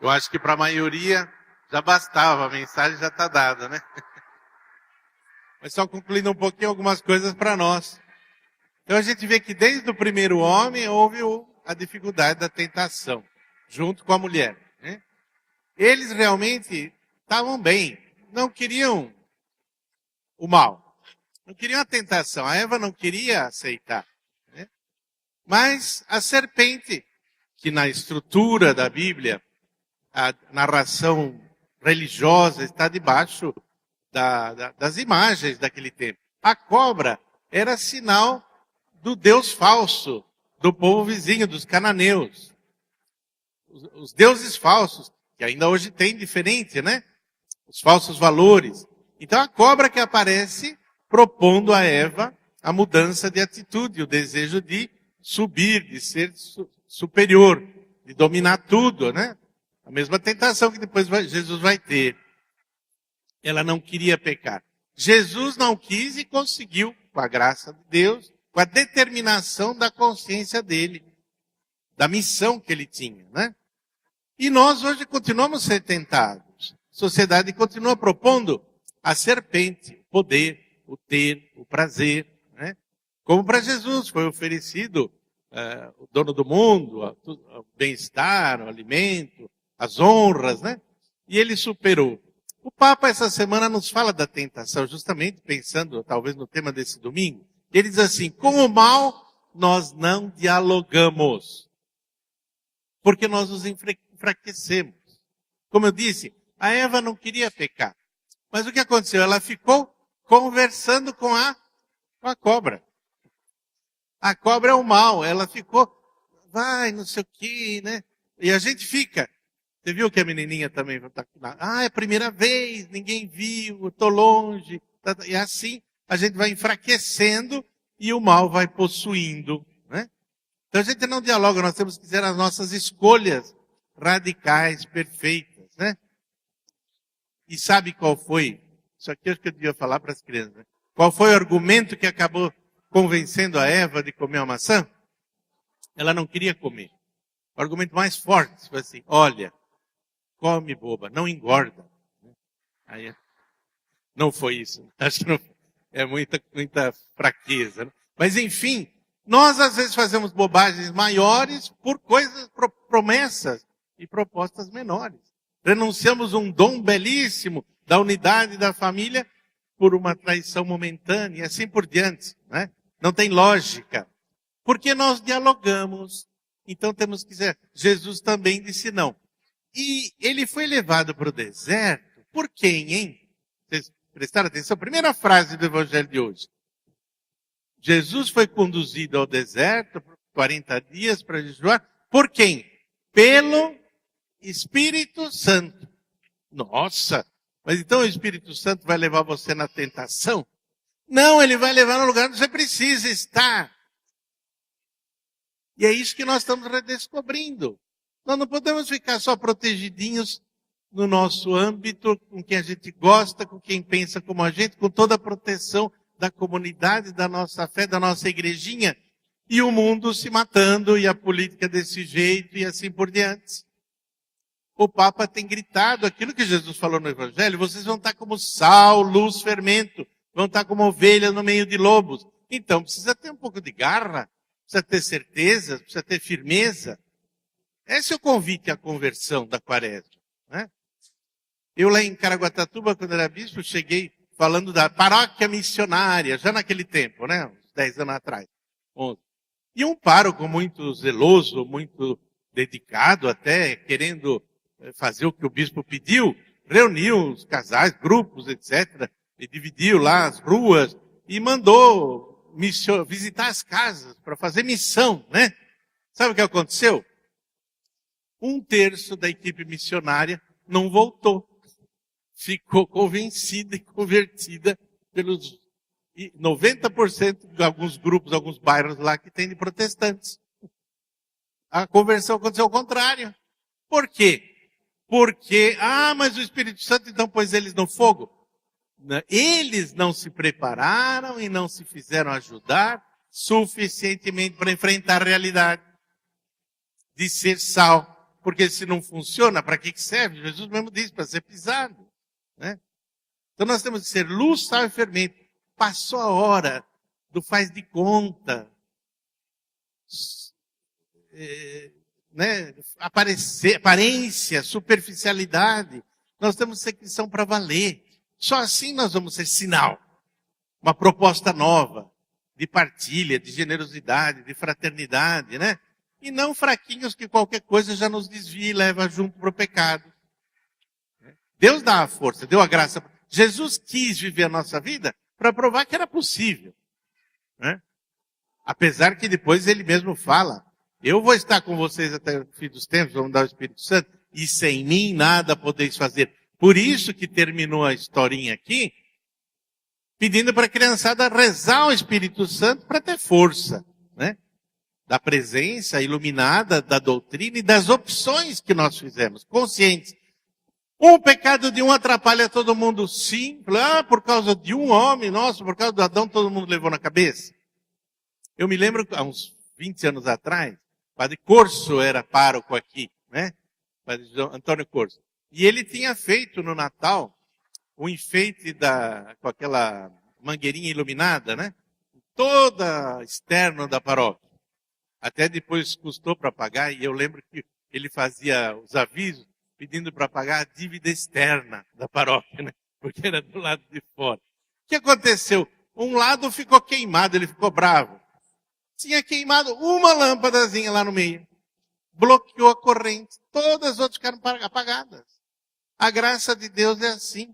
Eu acho que para a maioria já bastava, a mensagem já está dada, né? Mas só concluindo um pouquinho algumas coisas para nós. Então a gente vê que desde o primeiro homem houve a dificuldade da tentação, junto com a mulher, né? Eles realmente estavam bem, não queriam o mal, não queriam a tentação. A Eva não queria aceitar, né? Mas a serpente, que na estrutura da Bíblia, a narração religiosa está debaixo das imagens daquele tempo. A cobra era sinal do Deus falso, do povo vizinho, dos cananeus. Os deuses falsos, que ainda hoje tem diferente, né? Os falsos valores. Então a cobra que aparece propondo a Eva a mudança de atitude, o desejo de subir, de ser superior, de dominar tudo, né? A mesma tentação que depois Jesus vai ter. Ela não queria pecar. Jesus não quis e conseguiu, com a graça de Deus, com a determinação da consciência dele, da missão que ele tinha, né? E nós hoje continuamos a ser tentados. A sociedade continua propondo a serpente, o poder, o ter, o prazer, né? Como para Jesus foi oferecido o dono do mundo, o bem-estar, o alimento, as honras, né? E ele superou. O Papa essa semana nos fala da tentação, justamente pensando talvez no tema desse domingo. Ele diz assim, com o mal nós não dialogamos, porque nós nos enfraquecemos. Como eu disse, a Eva não queria pecar. Mas o que aconteceu? Ela ficou conversando com a cobra. A cobra é o mal, ela ficou, vai, não sei o que, né? E a gente fica. Você viu que a menininha também está aqui? Ah, é a primeira vez, ninguém viu, eu estou longe. E assim a gente vai enfraquecendo e o mal vai possuindo, né? Então a gente não dialoga, nós temos que fazer as nossas escolhas radicais, perfeitas, né? E sabe qual foi? Isso aqui acho que eu devia falar para as crianças, né? Qual foi o argumento que acabou convencendo a Eva de comer a maçã? Ela não queria comer. O argumento mais forte foi assim, olha, come boba, não engorda. Aí, não foi isso. Acho que não, é muita fraqueza, né? Mas enfim, nós às vezes fazemos bobagens maiores por coisas, promessas e propostas menores. Renunciamos um dom belíssimo da unidade da família por uma traição momentânea e assim por diante, né? Não tem lógica. Porque nós dialogamos. Então temos que dizer, Jesus também disse não. E ele foi levado para o deserto por quem, hein? Vocês prestaram atenção? Primeira frase do evangelho de hoje. Jesus foi conduzido ao deserto por 40 dias para jejuar. Por quem? Pelo Espírito Santo. Nossa! Mas então o Espírito Santo vai levar você na tentação? Não, ele vai levar no lugar onde você precisa estar. E é isso que nós estamos redescobrindo. Nós não podemos ficar só protegidinhos no nosso âmbito, com quem a gente gosta, com quem pensa como a gente, com toda a proteção da comunidade, da nossa fé, da nossa igrejinha, e o mundo se matando, e a política desse jeito, e assim por diante. O Papa tem gritado aquilo que Jesus falou no Evangelho, vocês vão estar como sal, luz, fermento, vão estar como ovelhas no meio de lobos. Então precisa ter um pouco de garra, precisa ter certeza, precisa ter firmeza. Esse é o convite à conversão da Quaresma, né? Eu lá em Caraguatatuba, quando era bispo, cheguei falando da paróquia missionária, já naquele tempo, né? Uns 10 anos atrás, 11. E um pároco muito zeloso, muito dedicado até, querendo fazer o que o bispo pediu, reuniu os casais, grupos, etc., e dividiu lá as ruas, e mandou visitar as casas para fazer missão, né? Sabe o que aconteceu? 1/3 da equipe missionária não voltou. Ficou convencida e convertida pelos 90% de alguns grupos, alguns bairros lá que tem de protestantes. A conversão aconteceu ao contrário. Por quê? Porque, mas o Espírito Santo então pôs eles no fogo. Eles não se prepararam e não se fizeram ajudar suficientemente para enfrentar a realidade de ser sal, Porque se não funciona, para que serve? Jesus mesmo disse, para ser pisado. Né? Então nós temos que ser luz, sal e fermento. Passou a hora do faz de conta. Né? Aparência, superficialidade. Nós temos que ser cristãos para valer. Só assim nós vamos ser sinal. Uma proposta nova de partilha, de generosidade, de fraternidade, né? E não fraquinhos que qualquer coisa já nos desvia e leva junto para o pecado. Deus dá a força, deu a graça. Jesus quis viver a nossa vida para provar que era possível. Né? Apesar que depois ele mesmo fala, eu vou estar com vocês até o fim dos tempos, vamos dar o Espírito Santo, e sem mim nada podeis fazer. Por isso que terminou a historinha aqui, pedindo para a criançada rezar o Espírito Santo para ter força, né? Da presença iluminada, da doutrina e das opções que nós fizemos, conscientes. O pecado de um atrapalha todo mundo, sim. Por causa de um homem, nossa, por causa do Adão, todo mundo levou na cabeça. Eu me lembro, há uns 20 anos atrás, o Padre Corso era pároco aqui, né? Padre Antônio Corso. E ele tinha feito no Natal o enfeite com aquela mangueirinha iluminada, né? Toda externo da paróquia. Até depois custou para pagar, e eu lembro que ele fazia os avisos pedindo para pagar a dívida externa da paróquia, né? Porque era do lado de fora. O que aconteceu? Um lado ficou queimado, ele ficou bravo. Tinha queimado uma lâmpadazinha lá no meio. Bloqueou a corrente. Todas as outras ficaram apagadas. A graça de Deus é assim.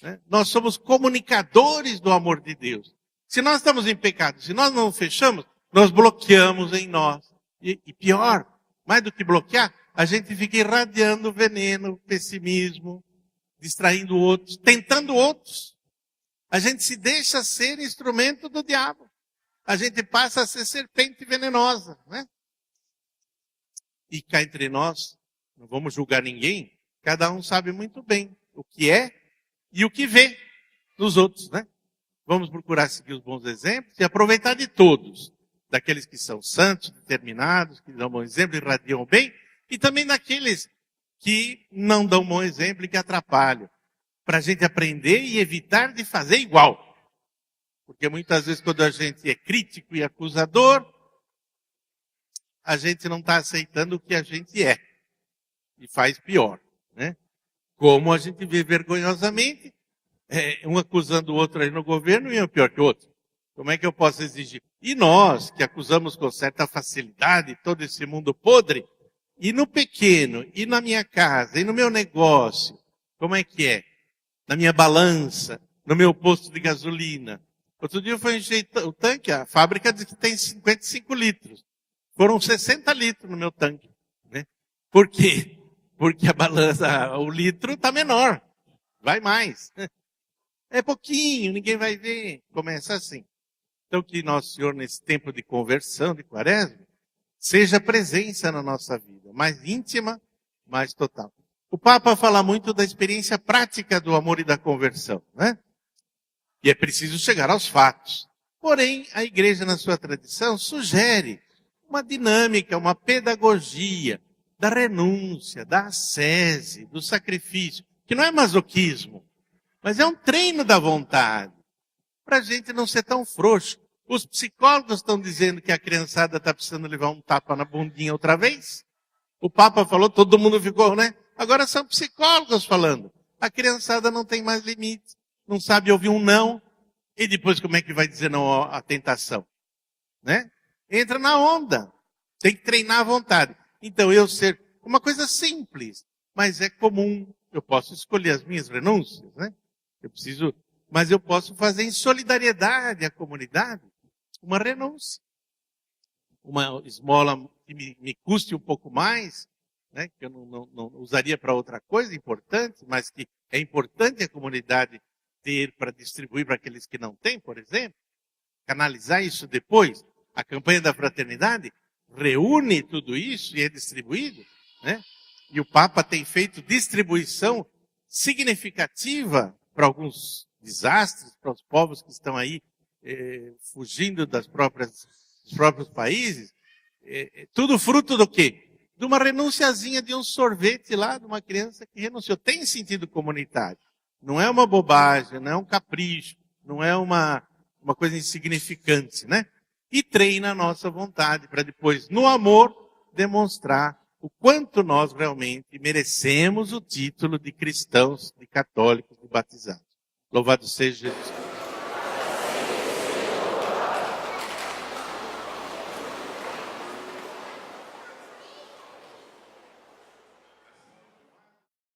Né? Nós somos comunicadores do amor de Deus. Se nós estamos em pecado, se nós não fechamos, nós bloqueamos em nós. E pior, mais do que bloquear, a gente fica irradiando veneno, pessimismo, distraindo outros, tentando outros. A gente se deixa ser instrumento do diabo. A gente passa a ser serpente venenosa, né? E cá entre nós, não vamos julgar ninguém, cada um sabe muito bem o que é e o que vê nos outros, né? Vamos procurar seguir os bons exemplos e aproveitar de todos. Daqueles que são santos, determinados, que dão bom exemplo, irradiam o bem, e também daqueles que não dão bom exemplo e que atrapalham. Para a gente aprender e evitar de fazer igual. Porque muitas vezes quando a gente é crítico e acusador, a gente não está aceitando o que a gente é. E faz pior, né? Como a gente vê vergonhosamente, um acusando o outro aí no governo e um pior que o outro. Como é que eu posso exigir? E nós, que acusamos com certa facilidade todo esse mundo podre, e no pequeno, e na minha casa, e no meu negócio, como é que é? Na minha balança, no meu posto de gasolina. Outro dia eu fui encher o tanque, a fábrica diz que tem 55 litros. Foram 60 litros no meu tanque. Né? Por quê? Porque a balança, o litro está menor. Vai mais. É pouquinho, ninguém vai ver. Começa assim. Então que Nosso Senhor, nesse tempo de conversão, de quaresma, seja presença na nossa vida. Mais íntima, mais total. O Papa fala muito da experiência prática do amor e da conversão. Né? E é preciso chegar aos fatos. Porém, a igreja, na sua tradição, sugere uma dinâmica, uma pedagogia da renúncia, da ascese, do sacrifício, que não é masoquismo, mas é um treino da vontade, para a gente não ser tão frouxo. Os psicólogos estão dizendo que a criançada está precisando levar um tapa na bundinha outra vez. O Papa falou, todo mundo ficou, né? Agora são psicólogos falando. A criançada não tem mais limite. Não sabe ouvir um não, e depois como é que vai dizer não à tentação? Né? Entra na onda. Tem que treinar a vontade. Então eu ser uma coisa simples, mas é comum. Eu posso escolher as minhas renúncias, né? Mas eu posso fazer em solidariedade à comunidade uma renúncia. Uma esmola que me custe um pouco mais, né? Que eu não usaria para outra coisa importante, mas que é importante a comunidade ter para distribuir para aqueles que não têm, por exemplo, canalizar isso depois. A campanha da fraternidade reúne tudo isso e é distribuído, né? E o Papa tem feito distribuição significativa para alguns desastres, para os povos que estão aí fugindo dos próprios países. Tudo fruto do quê? de uma renunciazinha de um sorvete lá, de uma criança que renunciou. Tem sentido comunitário. Não é uma bobagem, não é um capricho, não é uma coisa insignificante, né? E treina a nossa vontade para depois, no amor, demonstrar o quanto nós realmente merecemos o título de cristãos, de católicos, de batizados. Louvado seja Jesus.